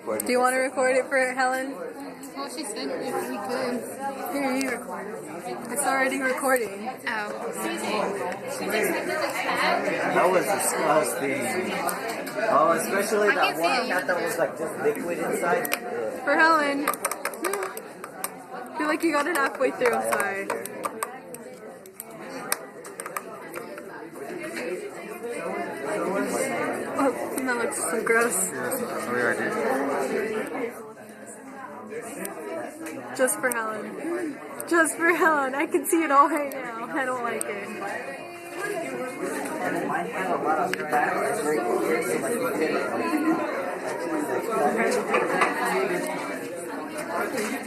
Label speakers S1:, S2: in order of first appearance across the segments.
S1: recording.
S2: Do you want to record it for Helen?
S3: Well, she said if we could.
S2: Here, you record. It's already recording.
S3: Oh.
S1: That was the smallest thing. Oh, especially that one cat that was like just liquid inside.
S2: For Helen. I feel like you got it halfway through. I'm sorry. Oh, that looks so gross. Just for Helen. Just for Helen. I can see it all right now. I don't like it.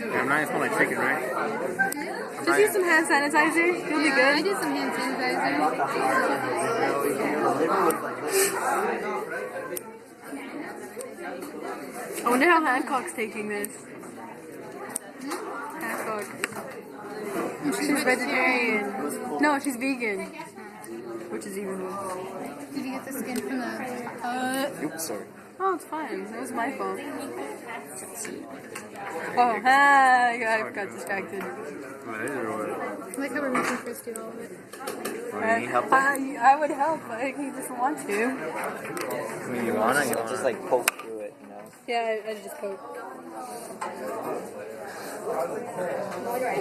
S4: Yeah, I'm not even like chicken, right?
S2: Just use some hand sanitizer. You'll be
S3: I
S2: good.
S3: did some hand sanitizer.
S2: I wonder how Hancock's taking this. Hancock. She's vegetarian. No, she's vegan. Which is even worse.
S3: Did you get the skin from the...
S4: Oops, sorry.
S2: Oh, it's fine. It was my fault. Oh, I got distracted.
S3: I like how we're making Chris do all of it.
S1: You need help?
S2: I would help, but he doesn't want to.
S1: I mean, you wanna? You just like poke through it, you know?
S2: Yeah, I just poke.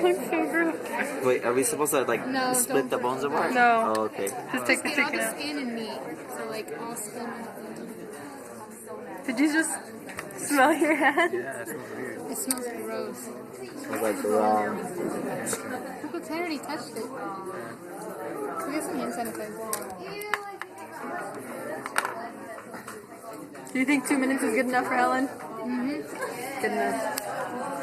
S2: Looks so gross.
S1: Wait, are we supposed to like
S3: No,
S1: split the
S3: don't
S1: bones apart?
S2: No.
S1: Oh, okay.
S2: Just take the
S3: Get all
S2: chicken
S3: the
S2: out.
S3: skin and meat. So like all skin and meat.
S2: Did you just smell your hand?
S4: Yeah, that smells weird.
S3: It smells gross.
S1: Smells like raw.
S3: Look, I already touched it. We get some hand sanitizer.
S2: Do you think 2 minutes is good enough for Helen?
S3: Mm-hmm.
S2: Good enough.